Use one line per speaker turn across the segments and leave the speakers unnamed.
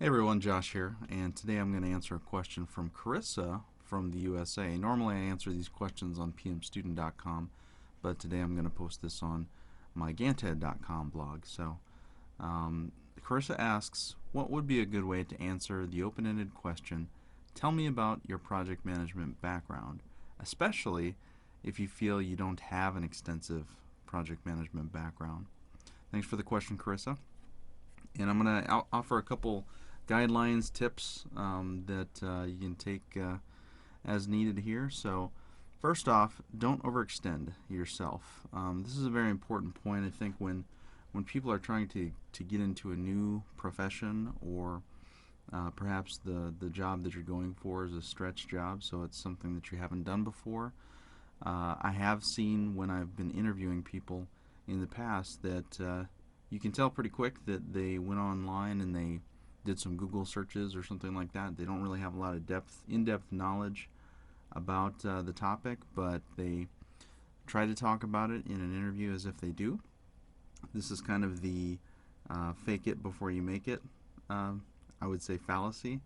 Hey everyone, Josh here, and today I'm going to answer a question from Carissa from the USA. Normally I answer these questions on pmstudent.com, but today I'm going to post this on my ganted.com blog. Carissa asks, what would be a good way to answer the open-ended question, tell me about your project management background, especially if you feel you don't have an extensive project management background. Thanks for the question, Carissa. And I'm going to offer a couple guidelines, tips that you can take as needed here. So, first off, don't overextend yourself. This is a very important point. I think when people are trying to get into a new profession, or perhaps the job that you're going for is a stretch job, so it's something that you haven't done before. I have seen when I've been interviewing people in the past that you can tell pretty quick that they went online and they did some Google searches or something like that. They don't really have a lot of in-depth knowledge about the topic, but they try to talk about it in an interview as if they do. This is kind of the fake it before you make it, I would say, fallacy.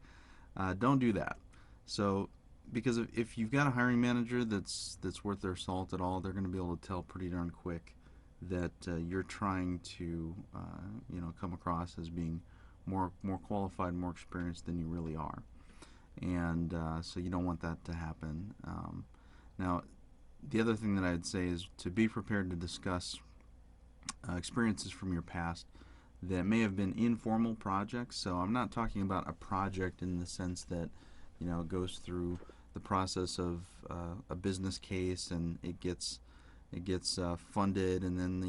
Don't do that. So, because if you've got a hiring manager that's worth their salt at all, they're going to be able to tell pretty darn quick that you're trying to come across as being more qualified, more experienced than you really are, and so you don't want that to happen. Now, the other thing that I'd say is to be prepared to discuss experiences from your past that may have been informal projects. So I'm not talking about a project in the sense that it goes through the process of a business case and it gets funded, and then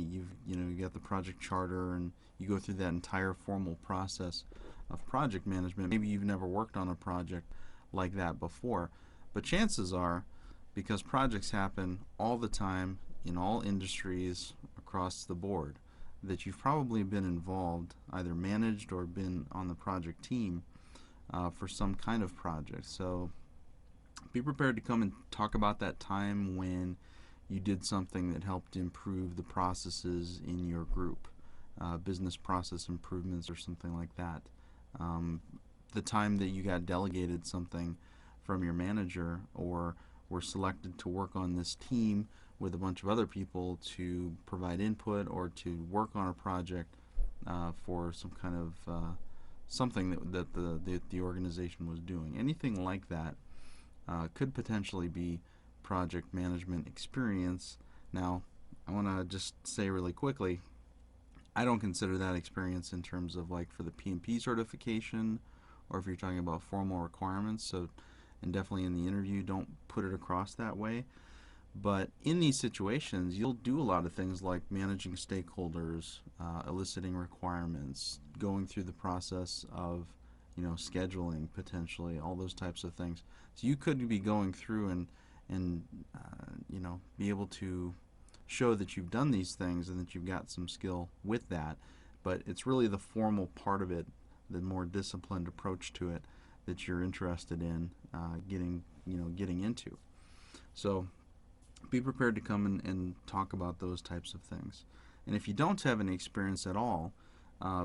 you got the project charter, and you go through that entire formal process of project management. Maybe you've never worked on a project like that before, but chances are, because projects happen all the time in all industries across the board, that you've probably been involved, either managed or been on the project team for some kind of project. So be prepared to come and talk about that time when you did something that helped improve the processes in your group, business process improvements or something like that. Um, the time that you got delegated something from your manager, or were selected to work on this team with a bunch of other people to provide input or to work on a project for some kind of something that the organization was doing. Anything like that could potentially be project management experience. Now, I want to just say really quickly, I don't consider that experience in terms of like for the PMP certification, or if you're talking about formal requirements. So, and definitely in the interview, don't put it across that way. But in these situations, you'll do a lot of things like managing stakeholders, eliciting requirements, going through the process of, scheduling potentially, all those types of things. So you could be going through and be able to show that you've done these things and that you've got some skill with that. But it's really the formal part of it, the more disciplined approach to it, that you're interested in getting into. So be prepared to come and talk about those types of things. And if you don't have any experience at all,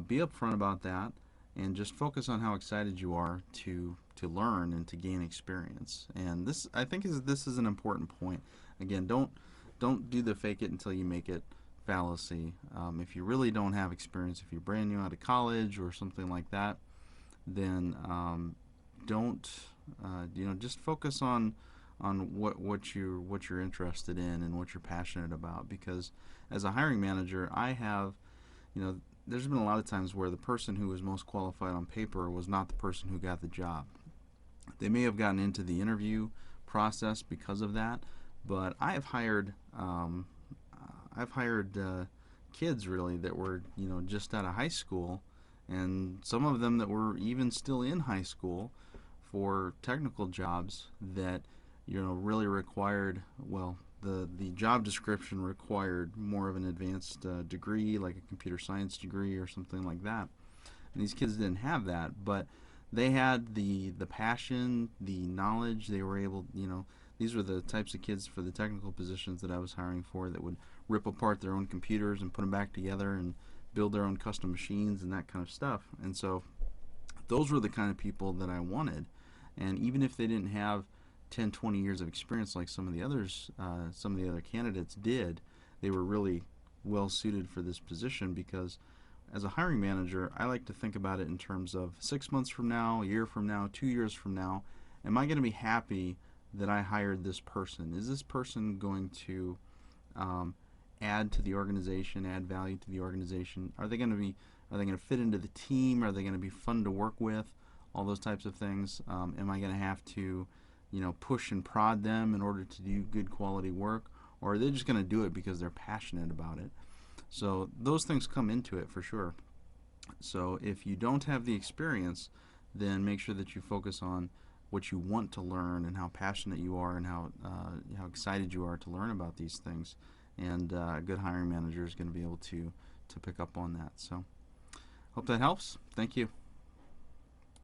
be upfront about that and just focus on how excited you are to learn and to gain experience. And this, I think, is an important point. Again, don't do the fake it until you make it fallacy. If you really don't have experience, if you're brand new out of college or something like that, then don't just focus on what you're interested in and what you're passionate about. Because as a hiring manager, I have, there's been a lot of times where the person who was most qualified on paper was not the person who got the job. They may have gotten into the interview process because of that, but I've hired kids really that were just out of high school, and some of them that were even still in high school for technical jobs that really required, well, the job description required more of an advanced degree, like a computer science degree or something like that. And these kids didn't have that, but they had the passion, the knowledge. They were able, these were the types of kids for the technical positions that I was hiring for that would rip apart their own computers and put them back together and build their own custom machines and that kind of stuff. And so those were the kind of people that I wanted. And even if they didn't have 10, 20 years of experience like some of the others, some of the other candidates did, they were really well suited for this position because as a hiring manager, I like to think about it in terms of 6 months from now, a year from now, 2 years from now. Am I going to be happy that I hired this person? Is this person going to um, add to the organization, add value to the organization? Are they going to fit into the team? Are they going to be fun to work with? All those types of things. Am I going to have to, push and prod them in order to do good quality work, or are they just going to do it because they're passionate about it? So those things come into it for sure. So if you don't have the experience, then make sure that you focus on what you want to learn and how passionate you are and how excited you are to learn about these things. And a good hiring manager is going to be able to pick up on that. So hope that helps. Thank you.